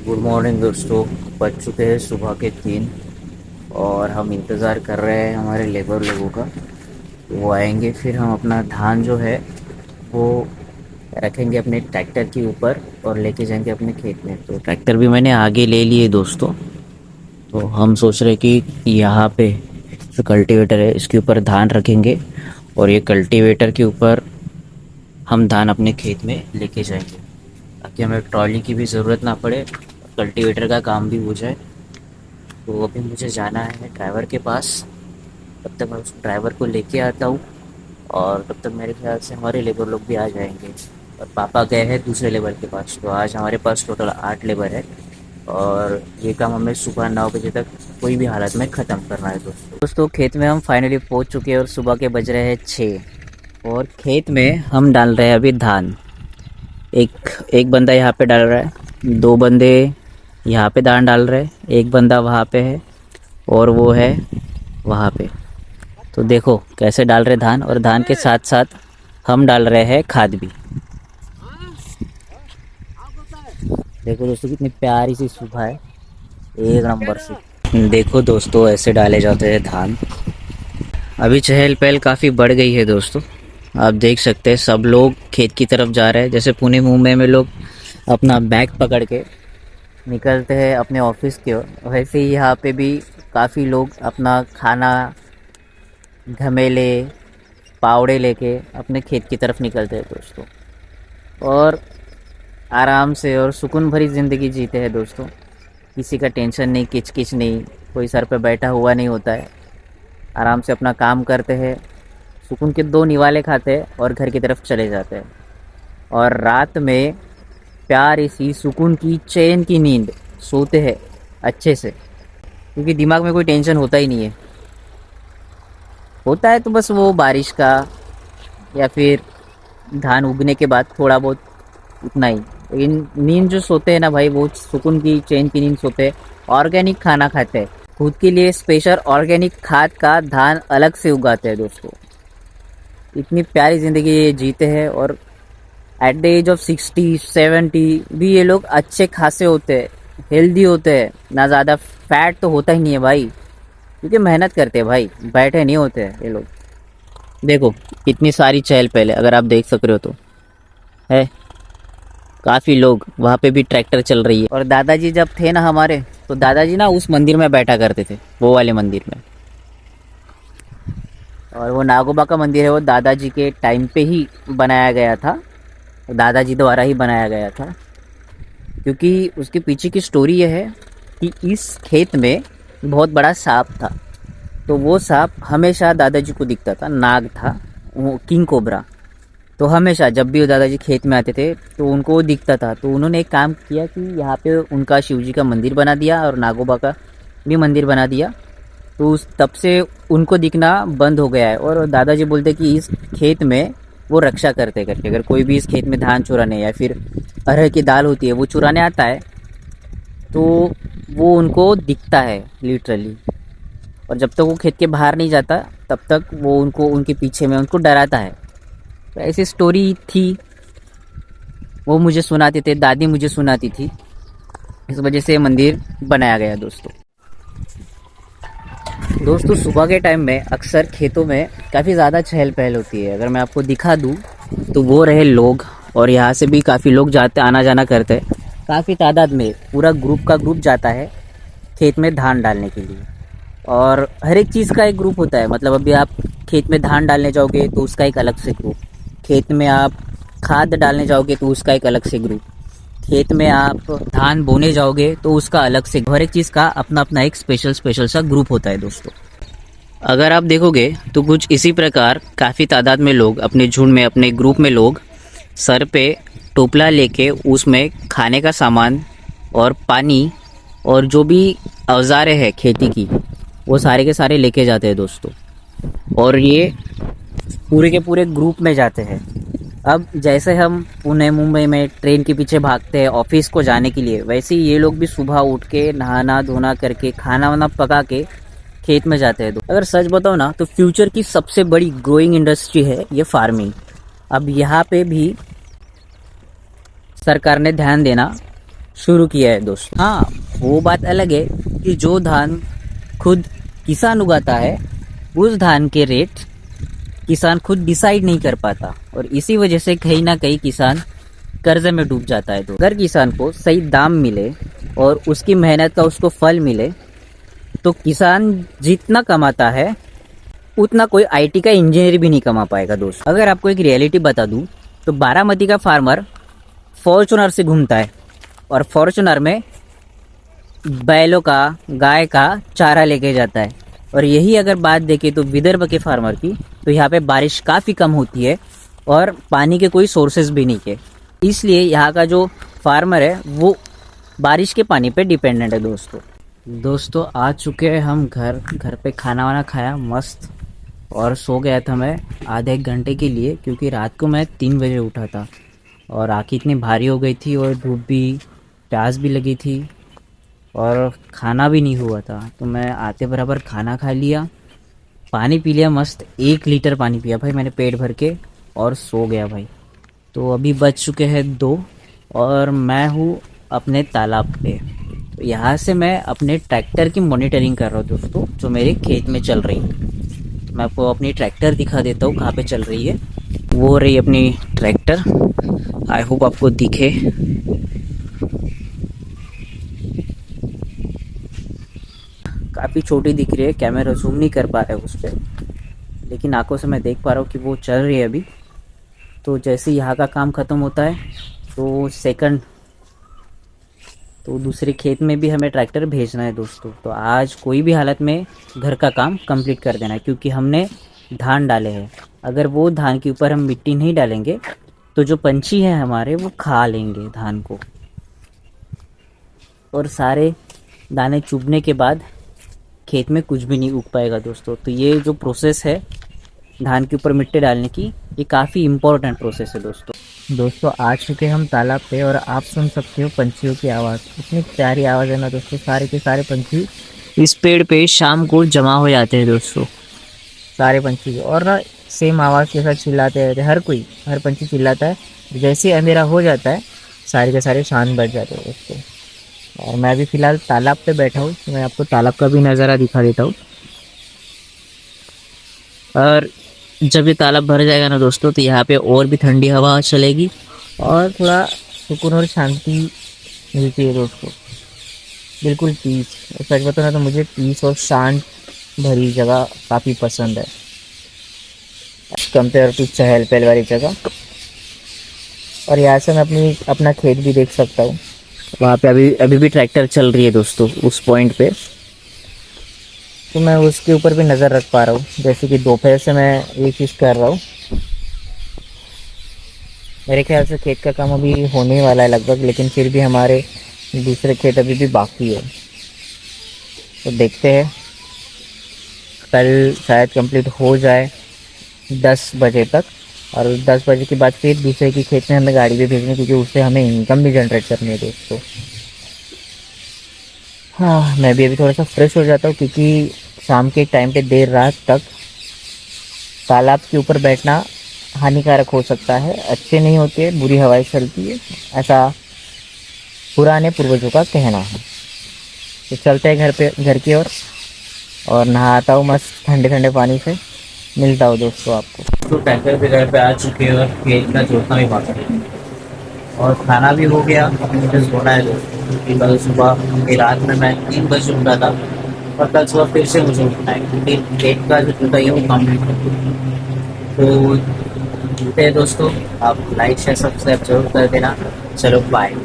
Good morning दोस्तों। बज चुके हैं सुबह के 3 और हम इंतज़ार कर रहे हैं हमारे लेबर लोगों का। वो आएंगे, फिर हम अपना धान जो है वो रखेंगे अपने ट्रैक्टर के ऊपर और लेके जाएंगे अपने खेत में। तो ट्रैक्टर भी मैंने आगे ले लिए दोस्तों। तो हम सोच रहे कि यहाँ पे जो कल्टीवेटर है इसके ऊपर धान रखेंगे और ये कल्टीवेटर के ऊपर हम धान अपने खेत में लेके जाएंगे, ताकि हमें ट्रॉली की भी ज़रूरत ना पड़े, कल्टीवेटर का काम भी हो जाए। तो अभी मुझे जाना है ड्राइवर के पास। तब तक मैं उस ड्राइवर को लेके आता हूँ और तब तक मेरे ख्याल से हमारे लेबर लोग भी आ जाएंगे। और पापा गए हैं दूसरे लेबर के पास, तो आज हमारे पास टोटल 8 लेबर है और ये काम हमें सुबह 9 बजे तक कोई भी हालत में ख़त्म करना है दोस्तों। खेत में हम फाइनली पहुँच चुके हैं और सुबह के बज रहे हैं 6 और खेत में हम डाल रहे हैं अभी धान। एक एक बंदा यहाँ पे डाल रहा है, 2 बंदे यहाँ पे धान डाल रहे हैं, एक बंदा वहाँ पे है और वो है वहाँ पे। तो देखो कैसे डाल रहे धान, और धान के साथ साथ हम डाल रहे हैं खाद भी। देखो दोस्तों कितनी प्यारी सी सुबह है, एक नंबर से। देखो दोस्तों ऐसे डाले जाते हैं धान। अभी चहल पहल काफ़ी बढ़ गई है दोस्तों। आप देख सकते हैं सब लोग खेत की तरफ जा रहे हैं। जैसे पुणे मुंबई में लोग अपना बैग पकड़ के निकलते हैं अपने ऑफिस की ओर, वैसे ही यहाँ पे भी काफ़ी लोग अपना खाना, घमेले, पावड़े लेके अपने खेत की तरफ निकलते हैं दोस्तों। और आराम से और सुकून भरी ज़िंदगी जीते हैं दोस्तों। किसी का टेंशन नहीं, किचकिच नहीं, कोई सर पे बैठा हुआ नहीं होता है। आराम से अपना काम करते हैं, सुकून के 2 निवाले खाते हैं और घर की तरफ चले जाते हैं। और रात में प्यारी सी सुकून की चैन की नींद सोते हैं अच्छे से, क्योंकि दिमाग में कोई टेंशन होता ही नहीं है। होता है तो बस वो बारिश का या फिर धान उगने के बाद थोड़ा बहुत, उतना ही। लेकिन नींद जो सोते हैं ना भाई, वो सुकून की चैन की नींद सोते हैं। ऑर्गेनिक खाना खाते हैं, खुद के लिए स्पेशल ऑर्गेनिक खाद का धान अलग से उगाते हैं दोस्तों। इतनी प्यारी ज़िंदगी ये जीते हैं और एट द एज ऑफ 60-70 भी ये लोग अच्छे खासे होते हैं, हेल्दी होते हैं। ना ज़्यादा फैट तो होता ही नहीं है भाई, क्योंकि मेहनत करते हैं भाई, बैठे नहीं होते हैं ये लोग। देखो कितनी सारी चहल पहल है, अगर आप देख सक रहे हो तो है। काफ़ी लोग वहाँ पे भी ट्रैक्टर चल रही है। और दादाजी जब थे ना हमारे, तो दादाजी ना उस मंदिर में बैठा करते थे, वो वाले मंदिर में। और वो नागोबा का मंदिर है, वो दादाजी के टाइम पे ही बनाया गया था, दादाजी द्वारा ही बनाया गया था। क्योंकि उसके पीछे की स्टोरी ये है कि इस खेत में बहुत बड़ा सांप था। तो वो सांप हमेशा दादाजी को दिखता था, नाग था वो, किंग कोबरा। तो हमेशा जब भी वो दादाजी खेत में आते थे तो उनको वो दिखता था। तो उन्होंने एक काम किया कि यहाँ पे उनका शिवजी का मंदिर बना दिया और नागोबा का भी मंदिर बना दिया। तो उस तब से उनको दिखना बंद हो गया है। और दादाजी बोलते कि इस खेत में वो रक्षा करते करके, अगर कोई भी इस खेत में धान चुराने या फिर अरहर की दाल होती है वो चुराने आता है, तो वो उनको दिखता है लिटरली। और जब तक वो खेत के बाहर नहीं जाता तब तक वो उनको, उनके पीछे में उनको डराता है। तो ऐसी स्टोरी थी, वो मुझे सुनाते थे, दादी मुझे सुनाती थी। इस वजह से मंदिर बनाया गया दोस्तों सुबह के टाइम में अक्सर खेतों में काफ़ी ज़्यादा चहल पहल होती है। अगर मैं आपको दिखा दूँ तो वो रहे लोग, और यहाँ से भी काफ़ी लोग जाते, आना जाना करते हैं। काफ़ी तादाद में पूरा ग्रुप का ग्रुप जाता है खेत में धान डालने के लिए। और हर एक चीज़ का एक ग्रुप होता है। मतलब अभी आप खेत में धान डालने जाओगे तो उसका एक अलग से ग्रुप, खेत में आप खाद डालने जाओगे तो उसका एक अलग से ग्रुप, खेत में आप धान बोने जाओगे तो उसका अलग से। हर एक चीज़ का अपना अपना एक स्पेशल सा ग्रुप होता है दोस्तों। अगर आप देखोगे तो कुछ इसी प्रकार काफ़ी तादाद में लोग अपने झुंड में, अपने ग्रुप में लोग सर पे टोपला लेके उसमें खाने का सामान और पानी और जो भी औजारें हैं खेती की, वो सारे के सारे लेके जाते हैं दोस्तों। और ये पूरे के पूरे ग्रुप में जाते हैं। अब जैसे हम पुणे मुंबई में ट्रेन के पीछे भागते हैं ऑफिस को जाने के लिए, वैसे ही ये लोग भी सुबह उठ के नहाना धोना करके खाना वाना पका के खेत में जाते हैं। अगर सच बताओ ना तो फ्यूचर की सबसे बड़ी ग्रोइंग इंडस्ट्री है ये फार्मिंग। अब यहाँ पे भी सरकार ने ध्यान देना शुरू किया है दोस्तों। हाँ, वो बात अलग है कि जो धान खुद किसान उगाता है उस धान के रेट किसान खुद डिसाइड नहीं कर पाता, और इसी वजह से कहीं ना कहीं किसान कर्जे में डूब जाता है। तो अगर किसान को सही दाम मिले और उसकी मेहनत का उसको फल मिले तो किसान जितना कमाता है उतना कोई आईटी का इंजीनियर भी नहीं कमा पाएगा दोस्त। अगर आपको एक रियलिटी बता दूं तो बारामती का फार्मर फॉर्चुनर से घूमता है और फॉर्चुनर में बैलों का, गाय का चारा लेके जाता है। और यही अगर बात देखें तो विदर्भ के फार्मर की, तो यहाँ पे बारिश काफ़ी कम होती है और पानी के कोई सोर्सेज भी नहीं है, इसलिए यहाँ का जो फार्मर है वो बारिश के पानी पे डिपेंडेंट है दोस्तों आ चुके हैं हम घर पे खाना वाना खाया मस्त, और सो गया था मैं आधे एक घंटे के लिए, क्योंकि रात को मैं 3 बजे उठा था और आँखें इतनी भारी हो गई थी और धूप भी, प्यास भी लगी थी और खाना भी नहीं हुआ था। तो मैं आते बराबर खाना खा लिया, पानी पी लिया मस्त, 1 लीटर पानी पिया भाई मैंने पेट भर के, और सो गया भाई। तो अभी बज चुके हैं 2 और मैं हूँ अपने तालाब पे। तो यहाँ से मैं अपने ट्रैक्टर की मॉनिटरिंग कर रहा हूँ दोस्तों, जो मेरे खेत में चल रही है। मैं आपको अपनी ट्रैक्टर दिखा देता हूँ कहाँ पे चल रही है। वो रही अपनी ट्रैक्टर, आई होप आपको दिखे। काफ़ी छोटी दिख रही है, कैमरा जूम नहीं कर पा रहा है उस पर, लेकिन आंखों से मैं देख पा रहा हूँ कि वो चल रही है अभी। तो जैसे यहाँ का काम ख़त्म होता है तो दूसरे खेत में भी हमें ट्रैक्टर भेजना है दोस्तों। तो आज कोई भी हालत में घर का काम कंप्लीट कर देना है, क्योंकि हमने धान डाले हैं। अगर वो धान के ऊपर हम मिट्टी नहीं डालेंगे तो जो पंछी हैं हमारे वो खा लेंगे धान को, और सारे दाने चुभने के बाद खेत में कुछ भी नहीं उग पाएगा दोस्तों। तो ये जो प्रोसेस है धान के ऊपर मिट्टी डालने की, ये काफ़ी इम्पोर्टेंट प्रोसेस है दोस्तों आ चुके हम तालाब पे और आप सुन सकते हो पंछियों की आवाज़। इतनी प्यारी आवाज़ है ना दोस्तों, सारे के सारे पंछी इस पेड़ पे शाम को जमा हो जाते हैं दोस्तों, सारे पंछी। और ना सेम आवाज़ के साथ चिल्लाते रहते हैं, हर पंछी चिल्लाता है। जैसे ही अंधेरा हो जाता है सारे के सारे शांत बैठ जाते हैं दोस्तों। और मैं अभी फ़िलहाल तालाब पे बैठा हूँ, तो मैं आपको तालाब का भी नज़ारा दिखा देता हूँ। और जब ये तालाब भर जाएगा ना दोस्तों तो यहाँ पे और भी ठंडी हवा चलेगी और थोड़ा सुकून और शांति मिलती है दोस्तों, बिल्कुल पीस। सच बताओ ना तो मुझे पीस और शांत भरी जगह काफ़ी पसंद है कंपेयर टू चहल पहल वाली जगह। और यहाँ से मैं अपना खेत भी देख सकता हूँ। वहाँ पे अभी भी ट्रैक्टर चल रही है दोस्तों उस पॉइंट पे, तो मैं उसके ऊपर भी नज़र रख पा रहा हूँ। जैसे कि दोपहर से मैं ये चीज़ कर रहा हूँ। मेरे ख्याल से खेत का काम अभी होने वाला है लगभग, लेकिन फिर भी हमारे दूसरे खेत अभी भी बाकी है। तो देखते हैं, कल शायद कंप्लीट हो जाए 10 बजे तक, और 10 बजे के बाद फिर दूसरे के खेत में हमें गाड़ी भी भेजनी है, क्योंकि उससे हमें इनकम भी जनरेट करनी है दोस्तों। हाँ, मैं भी अभी थोड़ा सा फ्रेश हो जाता हूँ, क्योंकि शाम के टाइम पे देर रात तक तालाब के ऊपर बैठना हानिकारक हो सकता है, अच्छे नहीं होते, बुरी हवाएं चलती है, ऐसा पुराने पूर्वजों का कहना है। तो चलते हैं घर की ओर, और नहाता हूँ मस्त ठंडे ठंडे पानी से। मिलता हूँ दोस्तों आपको। तो ट्रैक्टर पे घर पे आ चुके हैं और खेत का जोतना भी बाकी है और खाना भी हो गया। मुझे सोना है दोस्तों, क्योंकि कल सुबह रात में मैं 3 बजे उठा था और कल सुबह फिर से मुझे उठना है, क्योंकि खेत का जो जोता है वो कम्प्लीट है। तो मिलते हैं दोस्तों, आप लाइक शेयर सब्सक्राइब जरूर कर देना। चलो बाय।